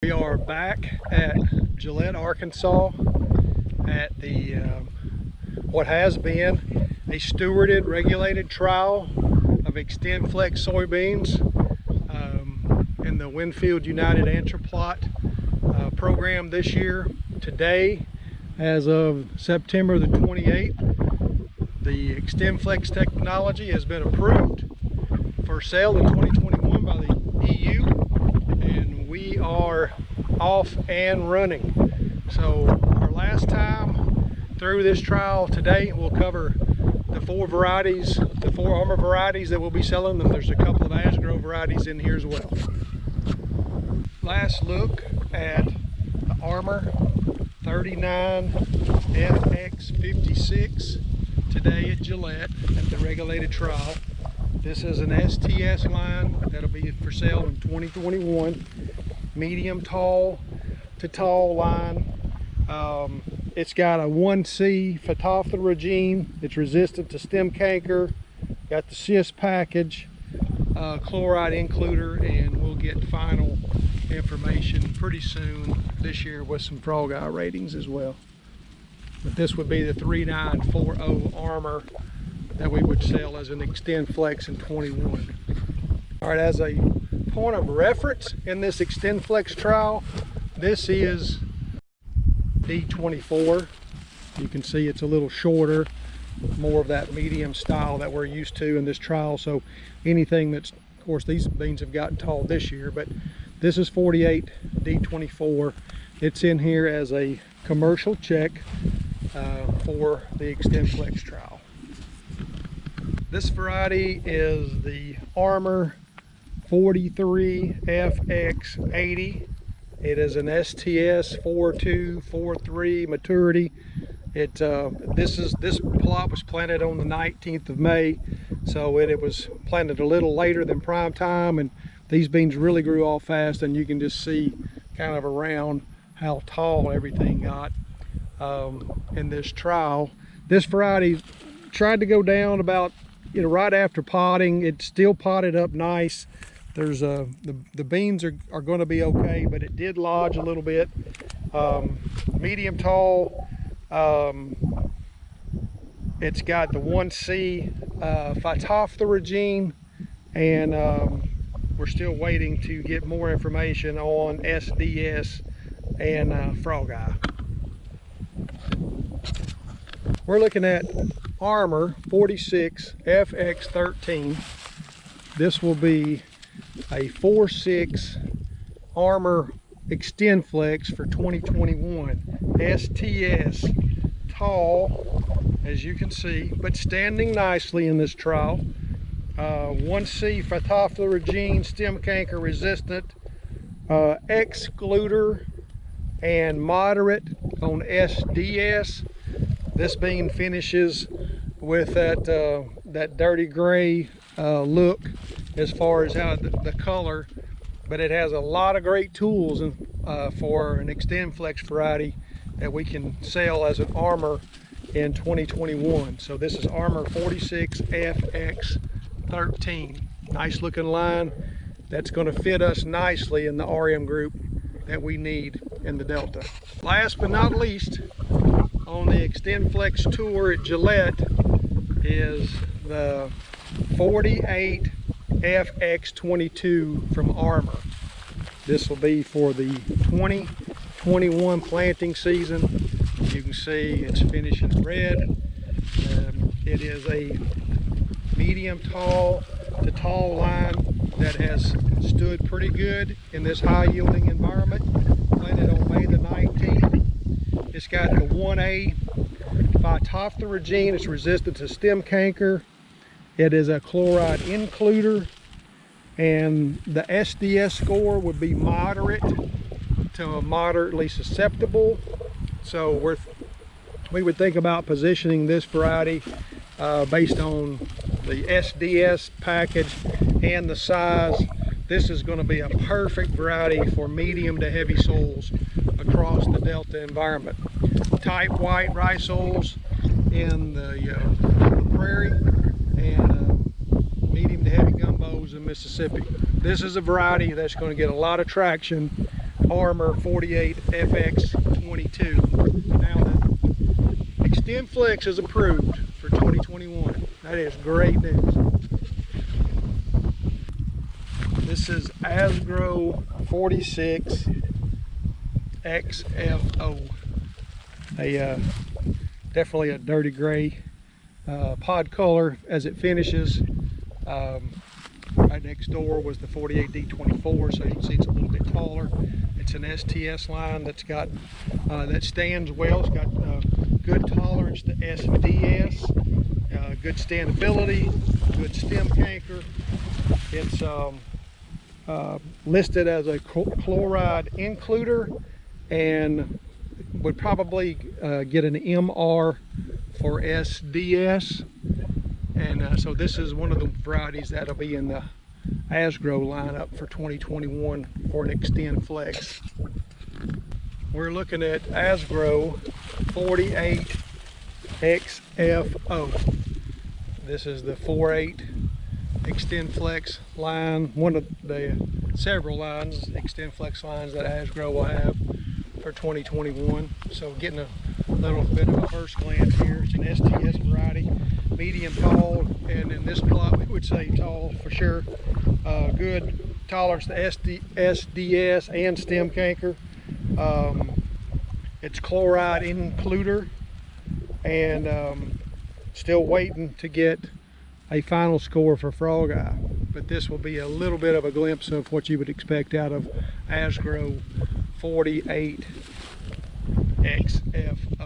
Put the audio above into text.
We are back at Gillett, Arkansas at the what has been a stewarded, regulated trial of XtendFlex soybeans in the WinField United Anthroplot program this year. Today, as of September the 28th, the XtendFlex technology has been approved for sale in 2021 by the EU, and we are off and running. So our last time through this trial today, we'll cover the four armor varieties that we'll be selling, and there's a couple of Asgrow varieties in here as well. Last look at the Armor 39 FX56 today at Gillett at the regulated trial. This is an STS line that'll be for sale in 2021. Medium tall to tall line. It's got a 1C phytophthora gene. It's resistant to stem canker. Got the cyst package, chloride includer, and we'll get final information pretty soon this year with some frog eye ratings as well. But this would be the 3940 Armor that we would sell as an XtendFlex in 21. All right, as a point of reference in this XtendFlex trial, this is D24. You can see it's a little shorter, more of that medium style that we're used to in this trial. So anything that's, of course, these beans have gotten tall this year, but this is 48 D24. It's in here as a commercial check for the XtendFlex trial. This variety is the Armor 43 FX80. It is an STS 4243 maturity. This plot was planted on the 19th of May, so it was planted a little later than prime time, and these beans really grew all fast, and you can just see kind of around how tall everything got in this trial. This variety tried to go down about, right after potting. It's still potted up nice. There's the beans are going to be okay, but it did lodge a little bit. Medium tall. It's got the 1C phytophthora gene, and we're still waiting to get more information on SDS and frog eye. We're looking at Armor 46 FX13. This will be a 4.6 Armor XtendFlex for 2021. STS, tall, as you can see, but standing nicely in this trial. 1C phytophthora gene, stem canker resistant, excluder, and moderate on SDS. This bean finishes with that dirty gray look as far as how the color, but it has a lot of great tools for an XtendFlex variety that we can sell as an Armor in 2021. So this is Armor 46 FX13. Nice looking line that's going to fit us nicely in the RM group that we need in the Delta. Last but not least, on the XtendFlex tour at Gillett is the 48 FX22 from Armor. This will be for the 2021 planting season. You can see it's finishing red. It is a medium tall to tall line that has stood pretty good in this high yielding environment. Planted on May the 19th. It's got the 1A phytophthora gene. It's resistant to stem canker. It is a chloride includer, and the SDS score would be moderate to moderately susceptible. So we would think about positioning this variety based on the SDS package and the size. This is going to be a perfect variety for medium to heavy soils across the Delta environment. Type white rice oils in the prairie, and medium to heavy gumbos in Mississippi. This is a variety that's going to get a lot of traction Armor 48 FX22. Now the XtendFlex is approved for 2021. That is great news. This is Asgrow 46 XFO. Definitely a dirty gray pod color as it finishes. Right next door was the 48D24, so you can see it's a little bit taller. It's an STS line that's got that stands well. It's got good tolerance to SDS, good standability, good stem canker. It's listed as a chloride includer and would probably get an MR for SDS. And so this is one of the varieties that'll be in the Asgrow lineup for 2021 for an XtendFlex. We're looking at Asgrow 48 XFO. This is the 4.8 XtendFlex line, one of the several lines, XtendFlex lines that Asgrow will have for 2021. So getting a little bit of a first glance here. It's an STS variety, medium tall, and in this plot we would say tall for sure. Good tolerance to SDS and stem canker. It's chloride includer, and still waiting to get a final score for frog eye. But this will be a little bit of a glimpse of what you would expect out of Asgrow 48 XFO.